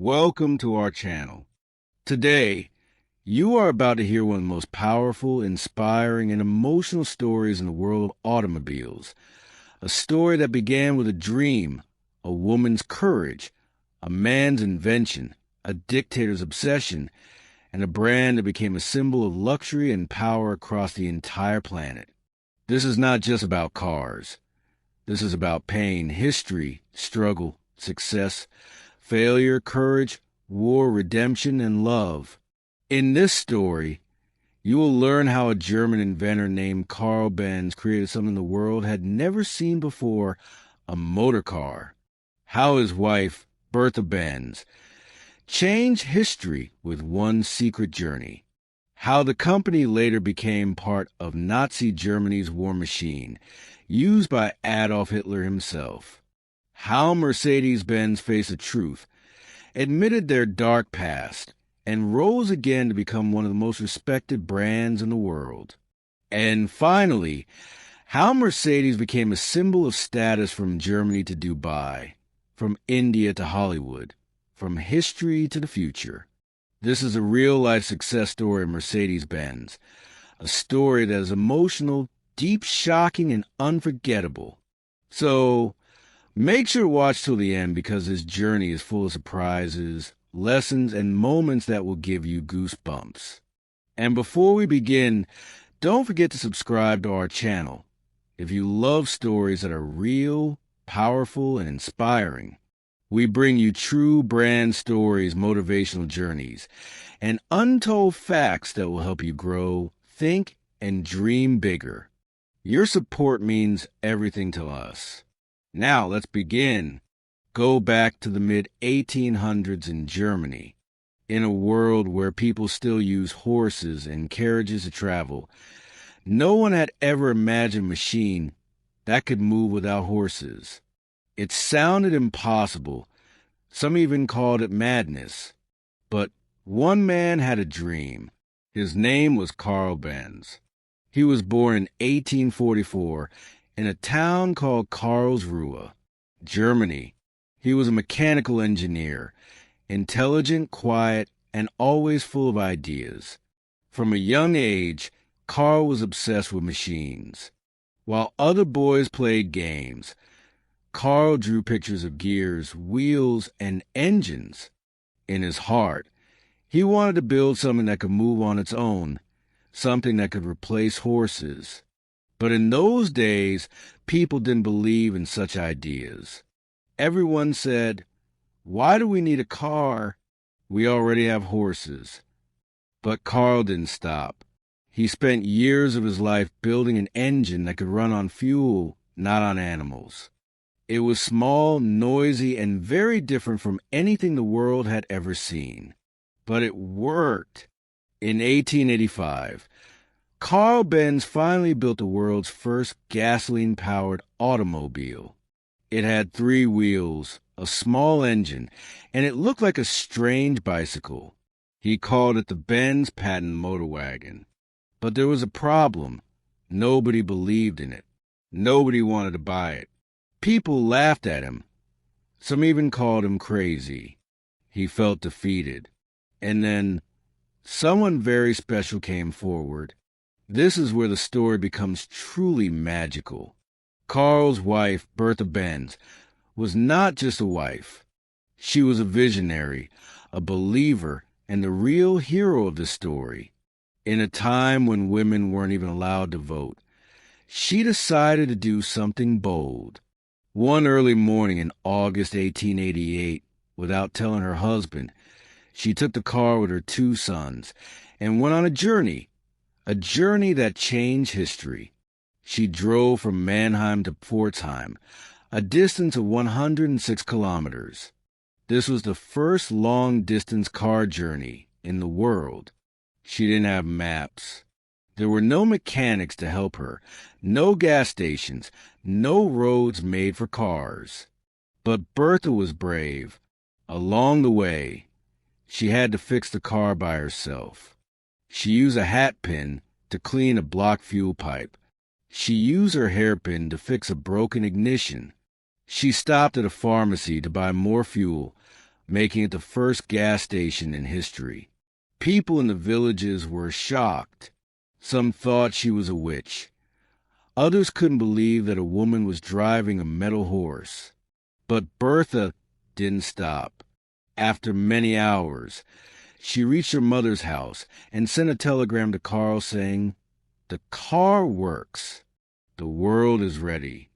Welcome to our channel. Today, you are about to hear one of the most powerful, inspiring, and emotional stories in the world of automobiles. A story that began with a dream, a woman's courage, a man's invention, a dictator's obsession, and a brand that became a symbol of luxury and power across the entire planet. This is not just about cars. This is about pain, history, struggle, success, failure, courage, war, redemption, and love. In this story, you will learn how a German inventor named Carl Benz created something the world had never seen before, a motor car. How his wife, Bertha Benz, changed history with one secret journey. How the company later became part of Nazi Germany's war machine, used by Adolf Hitler himself. How Mercedes-Benz faced the truth, admitted their dark past, and rose again to become one of the most respected brands in the world. And finally, how Mercedes became a symbol of status from Germany to Dubai, from India to Hollywood, from history to the future. This is a real-life success story of Mercedes-Benz, a story that is emotional, deep, shocking, and unforgettable. So, make sure to watch till the end because this journey is full of surprises, lessons, and moments that will give you goosebumps. And before we begin, don't forget to subscribe to our channel if you love stories that are real, powerful, and inspiring. We bring you true brand stories, motivational journeys, and untold facts that will help you grow, think, and dream bigger. Your support means everything to us. Now, let's begin. Go back to the mid-1800s in Germany. In a world where people still use horses and carriages to travel, no one had ever imagined a machine that could move without horses. It sounded impossible. Some even called it madness. But one man had a dream. His name was Carl Benz. He was born in 1844 in a town called Karlsruhe, Germany. He was a mechanical engineer, intelligent, quiet, and always full of ideas. From a young age, Carl was obsessed with machines. While other boys played games, Carl drew pictures of gears, wheels, and engines. In his heart, he wanted to build something that could move on its own, something that could replace horses. But in those days, people didn't believe in such ideas. Everyone said, "Why do we need a car? We already have horses." But Carl didn't stop. He spent years of his life building an engine that could run on fuel, not on animals. It was small, noisy, and very different from anything the world had ever seen. But it worked. In 1885, Carl Benz finally built the world's first gasoline-powered automobile. It had 3 wheels, a small engine, and it looked like a strange bicycle. He called it the Benz Patent Motor Wagon. But there was a problem. Nobody believed in it. Nobody wanted to buy it. People laughed at him. Some even called him crazy. He felt defeated. And then someone very special came forward. This is where the story becomes truly magical. Carl's wife, Bertha Benz, was not just a wife. She was a visionary, a believer, and the real hero of the story. In a time when women weren't even allowed to vote, she decided to do something bold. One early morning in August 1888, without telling her husband, she took the car with her 2 sons and went on a journey that changed history. She drove from Mannheim to Pforzheim, a distance of 106 kilometers. This was the first long-distance car journey in the world. She didn't have maps. There were no mechanics to help her, no gas stations, no roads made for cars. But Bertha was brave. Along the way, she had to fix the car by herself. She used a hat pin to clean a blocked fuel pipe. She used her hairpin to fix a broken ignition. She stopped at a pharmacy to buy more fuel, making it the first gas station in history. People in the villages were shocked. Some thought she was a witch. Others couldn't believe that a woman was driving a metal horse. But Bertha didn't stop. After many hours, she reached her mother's house and sent a telegram to Carl saying, "The car works. The world is ready."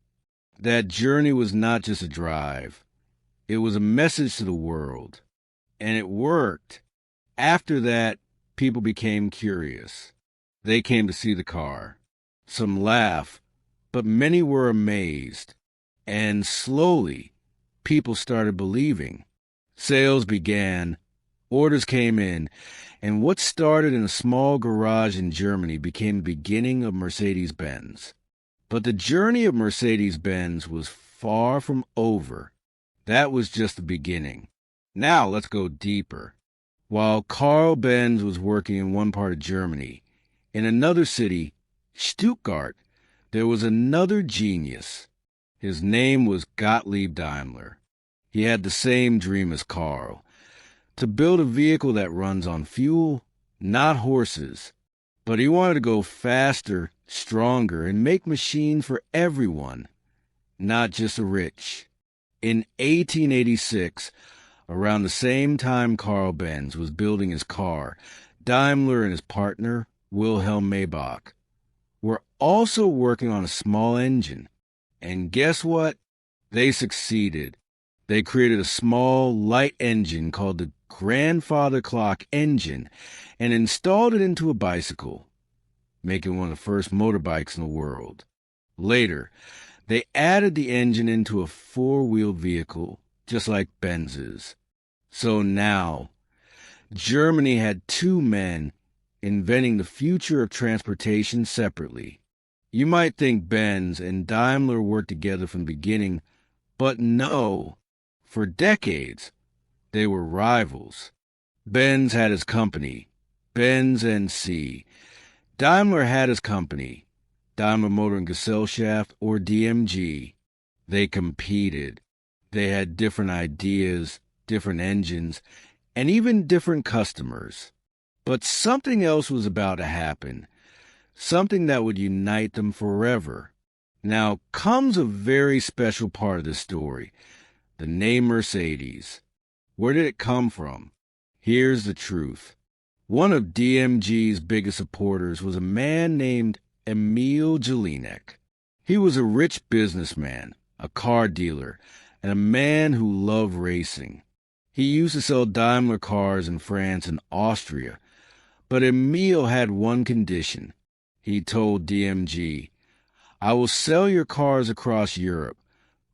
That journey was not just a drive. It was a message to the world. And it worked. After that, people became curious. They came to see the car. Some laughed, but many were amazed. And slowly, people started believing. Sales began, orders came in, and what started in a small garage in Germany became the beginning of Mercedes-Benz. But the journey of Mercedes-Benz was far from over. That was just the beginning. Now let's go deeper. While Carl Benz was working in one part of Germany, in another city, Stuttgart, there was another genius. His name was Gottlieb Daimler. He had the same dream as Carl, to build a vehicle that runs on fuel, not horses. But he wanted to go faster, stronger, and make machines for everyone, not just the rich. In 1886, around the same time Carl Benz was building his car, Daimler and his partner, Wilhelm Maybach, were also working on a small engine. And guess what? They succeeded. They created a small, light engine called the grandfather clock engine and installed it into a bicycle, making one of the first motorbikes in the world. Later, they added the engine into a four-wheeled vehicle, just like Benz's. So now, Germany had two men inventing the future of transportation separately. You might think Benz and Daimler worked together from the beginning, but no. For decades, they were rivals. Benz had his company, Benz NC. Daimler had his company, Daimler Motor and Gesellschaft, or DMG. They competed. They had different ideas, different engines, and even different customers. But something else was about to happen, something that would unite them forever. Now comes a very special part of the story, the name Mercedes. Where did it come from? Here's the truth. One of DMG's biggest supporters was a man named Emil Jelinek. He was a rich businessman, a car dealer, and a man who loved racing. He used to sell Daimler cars in France and Austria, but Emil had one condition. He told DMG, "I will sell your cars across Europe,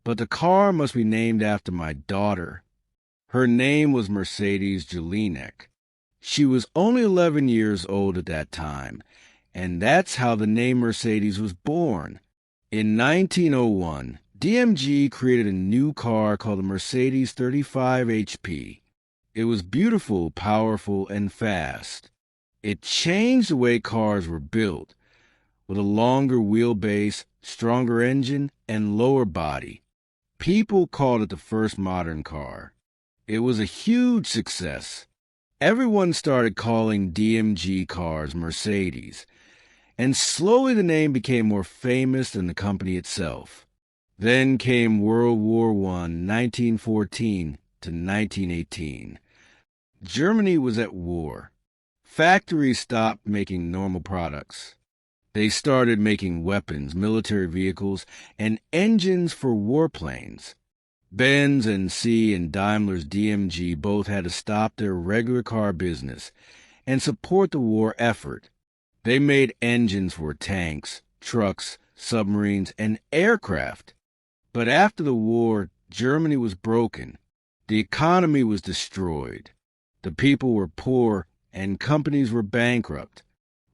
but the car must be named after my daughter." Her name was Mercedes Jelinek. She was only 11 years old at that time, and that's how the name Mercedes was born. In 1901, DMG created a new car called the Mercedes 35 HP. It was beautiful, powerful, and fast. It changed the way cars were built, with a longer wheelbase, stronger engine, and lower body. People called it the first modern car. It was a huge success. Everyone started calling DMG cars Mercedes, and slowly the name became more famous than the company itself. Then came World War I, 1914 to 1918. Germany was at war. Factories stopped making normal products. They started making weapons, military vehicles, and engines for warplanes. Benz NC and Daimler's DMG both had to stop their regular car business and support the war effort. They made engines for tanks, trucks, submarines, and aircraft. But after the war, Germany was broken. The economy was destroyed. The people were poor and companies were bankrupt.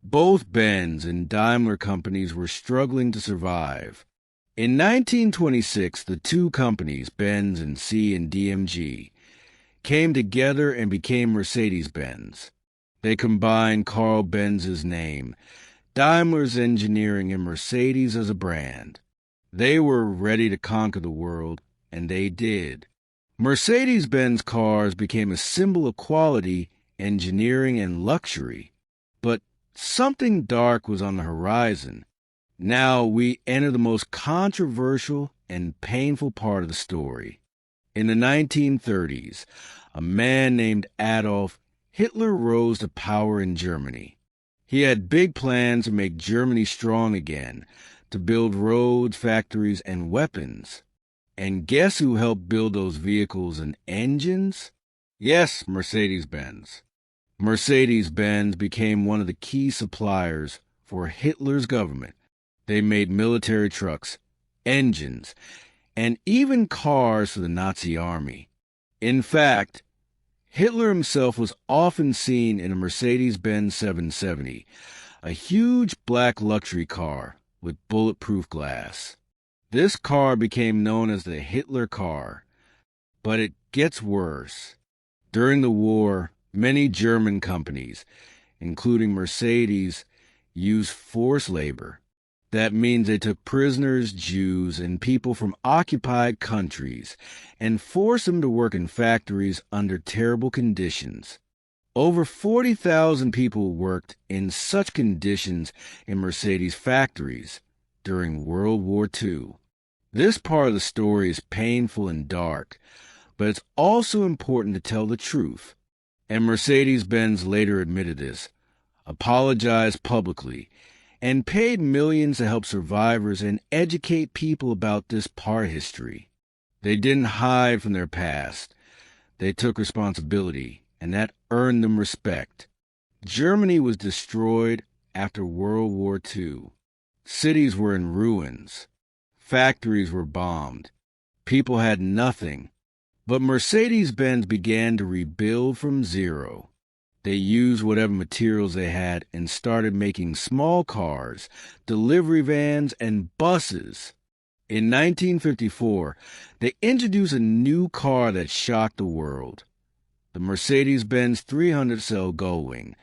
Both Benz and Daimler companies were struggling to survive. In 1926, the two companies, Benz and C and DMG, came together and became Mercedes-Benz. They combined Carl Benz's name, Daimler's engineering, and Mercedes as a brand. They were ready to conquer the world, and they did. Mercedes-Benz cars became a symbol of quality, engineering, and luxury. But something dark was on the horizon. Now we enter the most controversial and painful part of the story. In the 1930s, a man named Adolf Hitler rose to power in Germany. He had big plans to make Germany strong again, to build roads, factories, and weapons. And guess who helped build those vehicles and engines? Yes, Mercedes-Benz. Mercedes-Benz became one of the key suppliers for Hitler's government. They made military trucks, engines, and even cars for the Nazi army. In fact, Hitler himself was often seen in a Mercedes-Benz 770, a huge black luxury car with bulletproof glass. This car became known as the Hitler car, but it gets worse. During the war, many German companies, including Mercedes, used forced labor. That means they took prisoners, Jews, and people from occupied countries and forced them to work in factories under terrible conditions. Over 40,000 people worked in such conditions in Mercedes factories during World War II. This part of the story is painful and dark, but it's also important to tell the truth. And Mercedes-Benz later admitted this, apologized publicly, and paid millions to help survivors and educate people about this part of history. They didn't hide from their past. They took responsibility, and that earned them respect. Germany was destroyed after World War II. Cities were in ruins. Factories were bombed. People had nothing. But Mercedes-Benz began to rebuild from zero. They used whatever materials they had and started making small cars, delivery vans, and buses. In 1954, they introduced a new car that shocked the world. The Mercedes-Benz 300-cell Gullwing,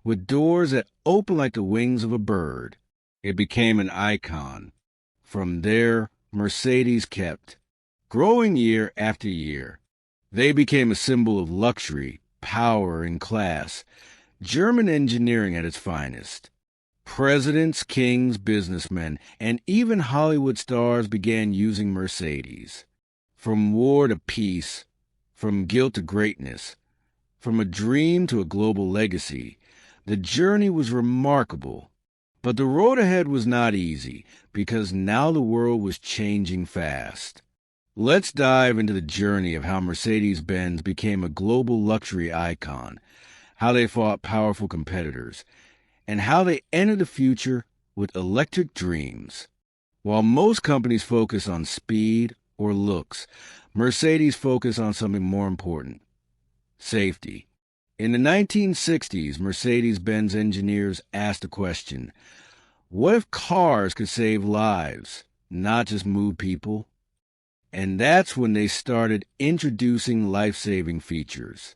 with doors that open like the wings of a bird. It became an icon. From there, Mercedes kept growing year after year. They became a symbol of luxury, power, and class, German engineering at its finest. Presidents, kings, businessmen, and even Hollywood stars began using Mercedes. From war to peace, from guilt to greatness, from a dream to a global legacy, the journey was remarkable. But the road ahead was not easy, because now the world was changing fast. Let's dive into the journey of how Mercedes-Benz became a global luxury icon, how they fought powerful competitors, and how they entered the future with electric dreams. While most companies focus on speed or looks, Mercedes focused on something more important: safety. In the 1960s, Mercedes-Benz engineers asked a question: what if cars could save lives, not just move people? And that's when they started introducing life-saving features.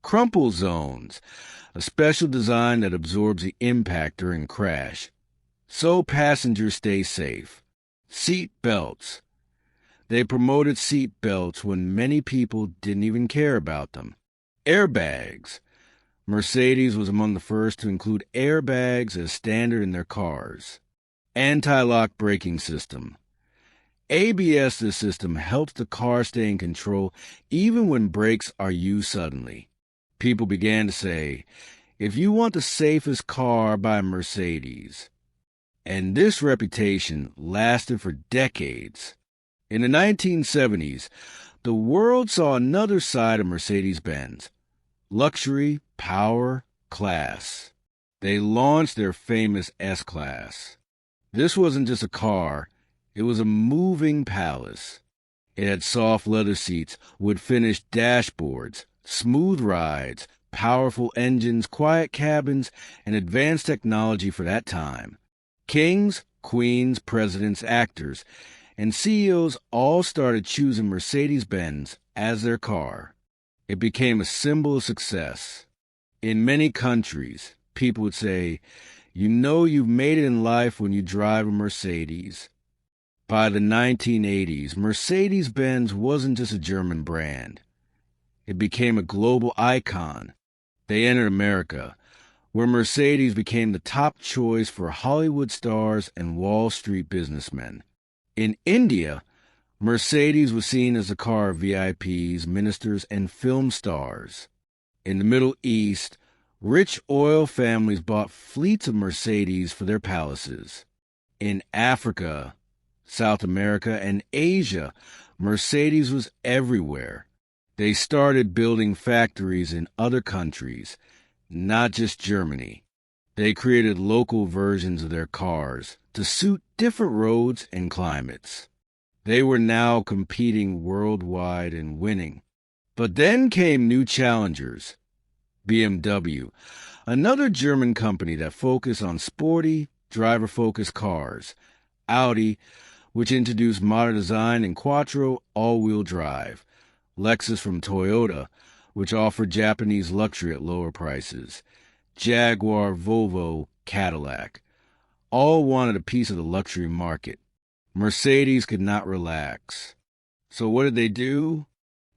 Crumple zones, a special design that absorbs the impact during a crash, so passengers stay safe. Seat belts. They promoted seat belts when many people didn't even care about them. Airbags. Mercedes was among the first to include airbags as standard in their cars. Anti-lock braking system. ABS, this system helps the car stay in control even when brakes are used suddenly. People began to say, if you want the safest car, buy Mercedes. And this reputation lasted for decades. In the 1970s, the world saw another side of Mercedes-Benz: luxury, power, class. They launched their famous S-Class. This wasn't just a car. It was a moving palace. It had soft leather seats, wood-finished dashboards, smooth rides, powerful engines, quiet cabins, and advanced technology for that time. Kings, queens, presidents, actors, and CEOs all started choosing Mercedes-Benz as their car. It became a symbol of success. In many countries, people would say, you know you've made it in life when you drive a Mercedes. By the 1980s, Mercedes-Benz wasn't just a German brand. It became a global icon. They entered America, where Mercedes became the top choice for Hollywood stars and Wall Street businessmen. In India, Mercedes was seen as the car of VIPs, ministers, and film stars. In the Middle East, rich oil families bought fleets of Mercedes for their palaces. In Africa, South America, and Asia, Mercedes was everywhere. They started building factories in other countries, not just Germany. They created local versions of their cars to suit different roads and climates. They were now competing worldwide and winning. But then came new challengers. BMW, another German company that focused on sporty, driver-focused cars. Audi, which introduced modern design and quattro all-wheel drive. Lexus from Toyota, which offered Japanese luxury at lower prices. Jaguar, Volvo, Cadillac. All wanted a piece of the luxury market. Mercedes could not relax. So what did they do?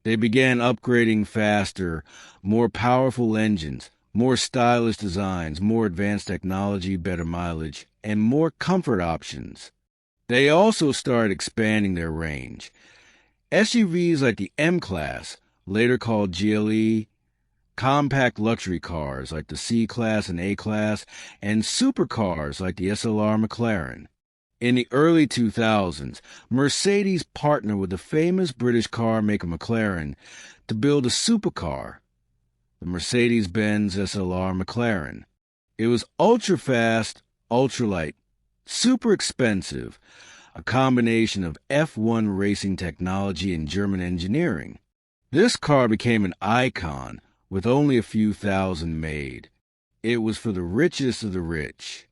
They began upgrading faster, more powerful engines, more stylish designs, more advanced technology, better mileage, and more comfort options. They also started expanding their range. SUVs like the M-Class, later called GLE, compact luxury cars like the C-Class and A-Class, and supercars like the SLR McLaren. In the early 2000s, Mercedes partnered with the famous British car maker McLaren to build a supercar, the Mercedes-Benz SLR McLaren. It was ultra-fast, ultra-light, super expensive, a combination of F1 racing technology and German engineering. This car became an icon with only a few thousand made. It was for the richest of the rich.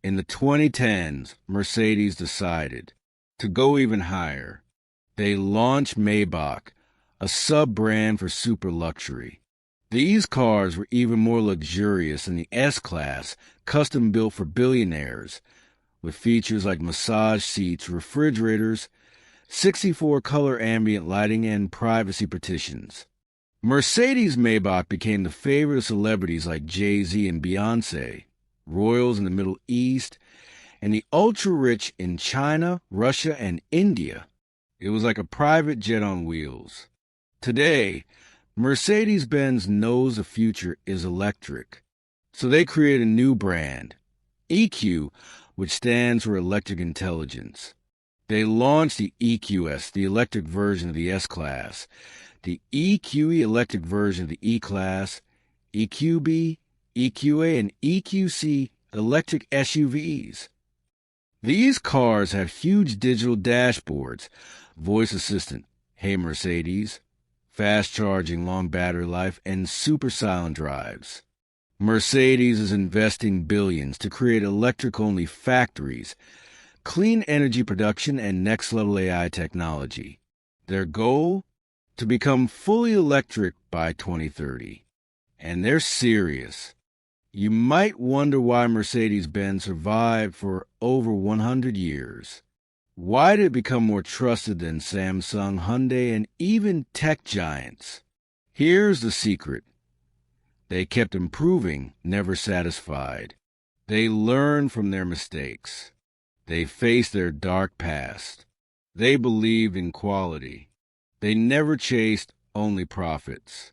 In the 2010s, Mercedes decided to go even higher. They launched Maybach, a sub-brand for super luxury. These cars were even more luxurious than the S-Class, custom-built for billionaires, with features like massage seats, refrigerators, 64-color ambient lighting, and privacy partitions. Mercedes Maybach became the favorite of celebrities like Jay-Z and Beyoncé, royals in the Middle East, and the ultra-rich in China, Russia, and India. It was like a private jet on wheels. Today, Mercedes-Benz knows the future is electric, so they create a new brand, EQ, which stands for Electric Intelligence. They launched the EQS, the electric version of the S-Class, the EQE electric version of the E-Class, EQB, EQA, and EQC electric SUVs. These cars have huge digital dashboards, voice assistant, "Hey Mercedes," fast charging, long battery life, and super silent drives. Mercedes is investing billions to create electric-only factories, clean energy production, and next-level AI technology. Their goal? To become fully electric by 2030. And they're serious. You might wonder why Mercedes-Benz survived for over 100 years. Why did it become more trusted than Samsung, Hyundai, and even tech giants? Here's the secret. They kept improving, never satisfied. They learned from their mistakes. They faced their dark past. They believed in quality. They never chased only profits.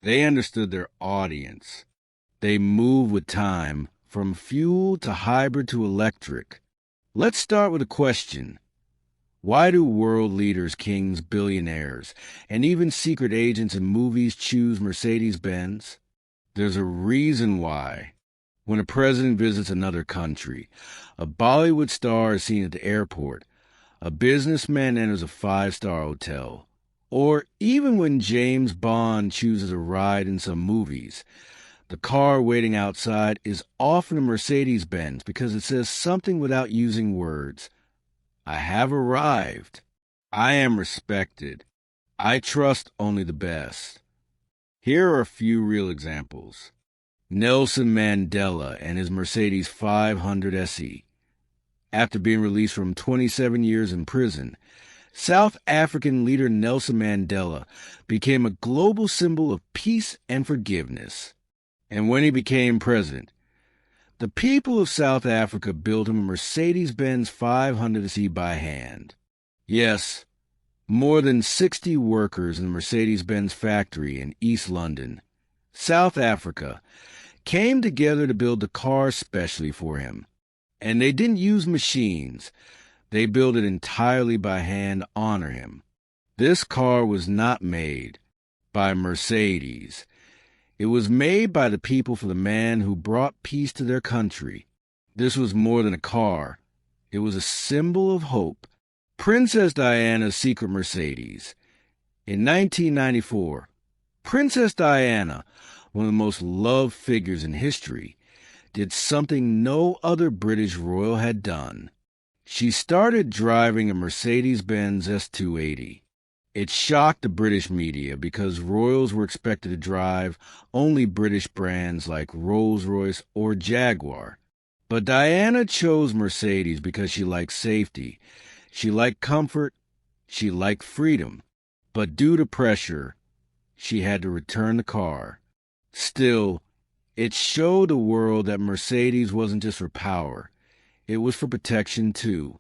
They understood their audience. They moved with time, from fuel to hybrid to electric. Let's start with a question. Why do world leaders, kings, billionaires, and even secret agents in movies choose Mercedes-Benz? There's a reason why. When a president visits another country, a Bollywood star is seen at the airport, a businessman enters a five-star hotel, or even when James Bond chooses a ride in some movies, the car waiting outside is often a Mercedes-Benz because it says something without using words. I have arrived. I am respected. I trust only the best. Here are a few real examples. Nelson Mandela and his Mercedes 500 SE. After being released from 27 years in prison, South African leader Nelson Mandela became a global symbol of peace and forgiveness. And when he became president, the people of South Africa built him a Mercedes-Benz 500C by hand. Yes, more than 60 workers in the Mercedes-Benz factory in East London, South Africa, came together to build the car specially for him. And they didn't use machines. They built it entirely by hand to honor him. This car was not made by Mercedes. It was made by the people for the man who brought peace to their country. This was more than a car. It was a symbol of hope. Princess Diana's secret Mercedes. In 1994, Princess Diana, one of the most loved figures in history, did something no other British royal had done. She started driving a Mercedes-Benz S280. It shocked the British media because royals were expected to drive only British brands like Rolls-Royce or Jaguar. But Diana chose Mercedes because she liked safety, she liked comfort, she liked freedom. But due to pressure, she had to return the car. Still, it showed the world that Mercedes wasn't just for power. It was for protection, too.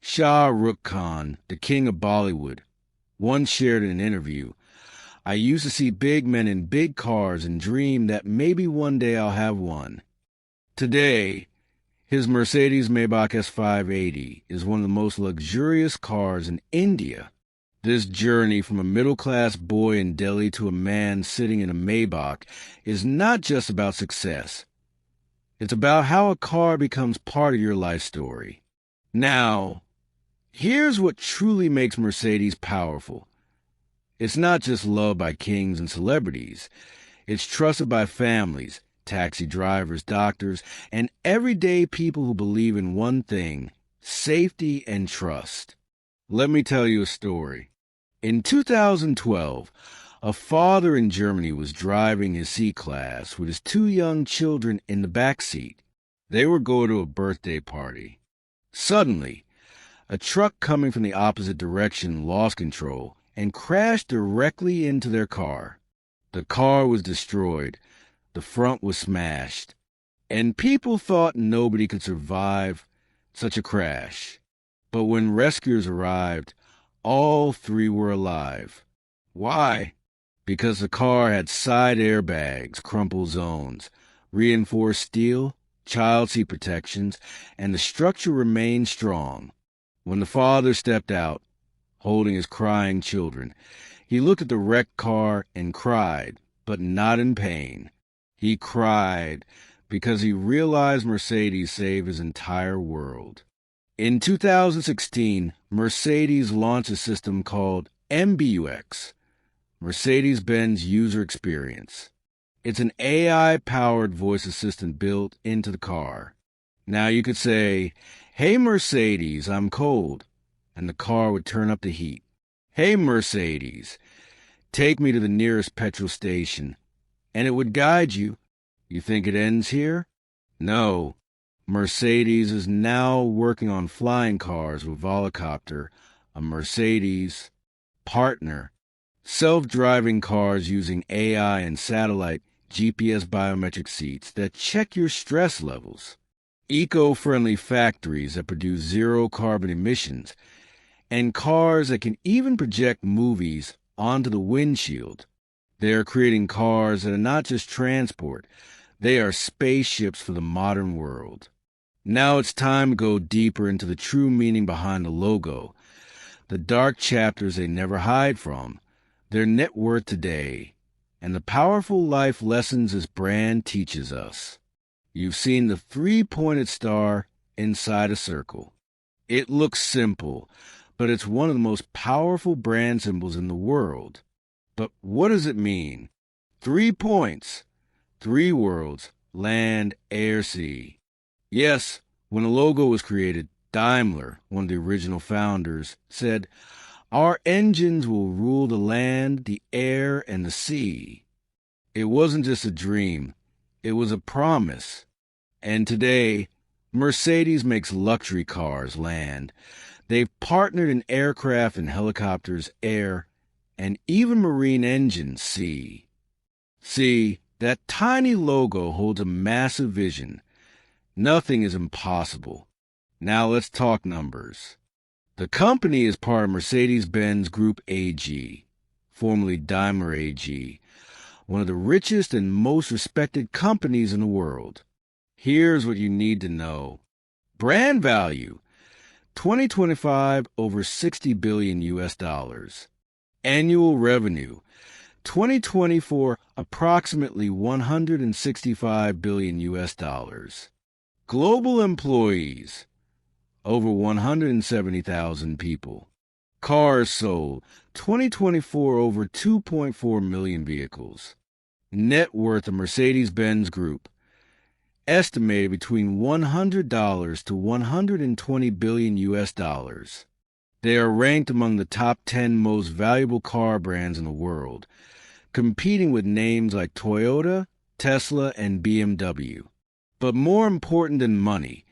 Shah Rukh Khan, the king of Bollywood, once shared in an interview, "I used to see big men in big cars and dream that maybe one day I'll have one." Today, his Mercedes Maybach S580 is one of the most luxurious cars in India. This journey from a middle-class boy in Delhi to a man sitting in a Maybach is not just about success. It's about how a car becomes part of your life story. Now, here's what truly makes Mercedes powerful. It's not just loved by kings and celebrities. It's trusted by families, taxi drivers, doctors, and everyday people who believe in one thing: safety and trust. Let me tell you a story. In 2012, a father in Germany was driving his C-Class with his two young children in the back seat. They were going to a birthday party. Suddenly, a truck coming from the opposite direction lost control and crashed directly into their car. The car was destroyed. The front was smashed. And people thought nobody could survive such a crash. But when rescuers arrived, all three were alive. Why? Because the car had side airbags, crumple zones, reinforced steel, child seat protections, and the structure remained strong. When the father stepped out, holding his crying children, he looked at the wrecked car and cried, but not in pain. He cried because he realized Mercedes saved his entire world. In 2016, Mercedes launched a system called MBUX, Mercedes-Benz User Experience. It's an AI-powered voice assistant built into the car. Now you could say, "Hey Mercedes, I'm cold," and the car would turn up the heat. "Hey Mercedes, take me to the nearest petrol station," and it would guide you. You think it ends here? No. Mercedes is now working on flying cars with Volocopter, a Mercedes partner, self-driving cars using AI and satellite GPS biometric seats that check your stress levels, eco-friendly factories that produce zero carbon emissions, and cars that can even project movies onto the windshield. They are creating cars that are not just transport, they are spaceships for the modern world. Now it's time to go deeper into the true meaning behind the logo, the dark chapters they never hide from, their net worth today, and the powerful life lessons this brand teaches us. You've seen the three-pointed star inside a circle. It looks simple, but it's one of the most powerful brand symbols in the world. But what does it mean? 3 points, 3 worlds, land, air, sea. Yes, when the logo was created, Daimler, one of the original founders, said, "Our engines will rule the land, the air, and the sea." It wasn't just a dream. It was a promise. And today, Mercedes makes luxury cars land. They've partnered in aircraft and helicopters, air, and even marine engines, sea. See, that tiny logo holds a massive vision. Nothing is impossible. Now let's talk numbers. The company is part of Mercedes-Benz Group AG, formerly Daimler AG, one of the richest and most respected companies in the world. Here's what you need to know. Brand value, 2025 over 60 billion US dollars. Annual revenue, 2024 approximately 165 billion US dollars. Global employees, over 170,000 people. Cars sold, 2024 over 2.4 million vehicles. Net worth of Mercedes-Benz Group, estimated between $100 to 120 billion US dollars. They are ranked among the top 10 most valuable car brands in the world, competing with names like Toyota, Tesla, and BMW. But more important than money,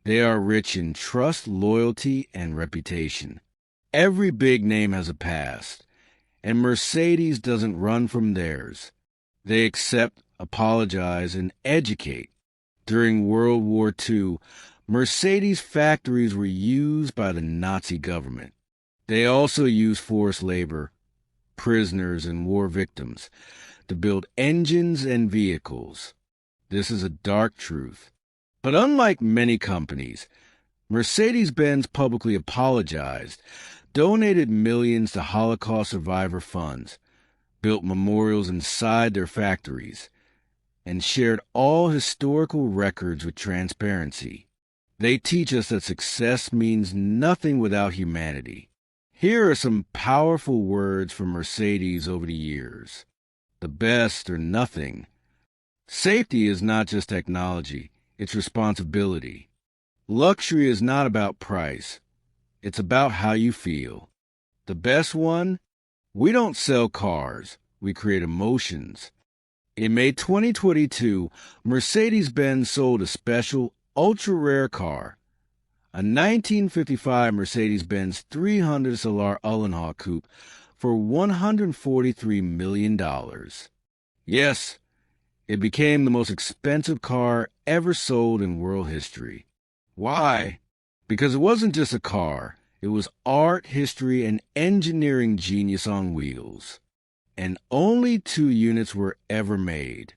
they are rich in trust, loyalty, and reputation. Every big name has a past, and Mercedes doesn't run from theirs. They accept, apologize, and educate. During World War II, Mercedes factories were used by the Nazi government. They also used forced labor, prisoners, and war victims to build engines and vehicles. This is a dark truth. But unlike many companies, Mercedes-Benz publicly apologized, donated millions to Holocaust survivor funds, built memorials inside their factories, and shared all historical records with transparency. They teach us that success means nothing without humanity. Here are some powerful words from Mercedes over the years. The best or nothing. Safety is not just technology, it's responsibility. Luxury is not about price, it's about how you feel. The best one? We don't sell cars, we create emotions. In May 2022, Mercedes-Benz sold a special, ultra-rare car, a 1955 Mercedes-Benz 300 Solar Uhlenhaut Coupe for $143 million. Yes, it became the most expensive car ever sold in world history. Why? Because it wasn't just a car. It was art, history, and engineering genius on wheels. And only 2 units were ever made.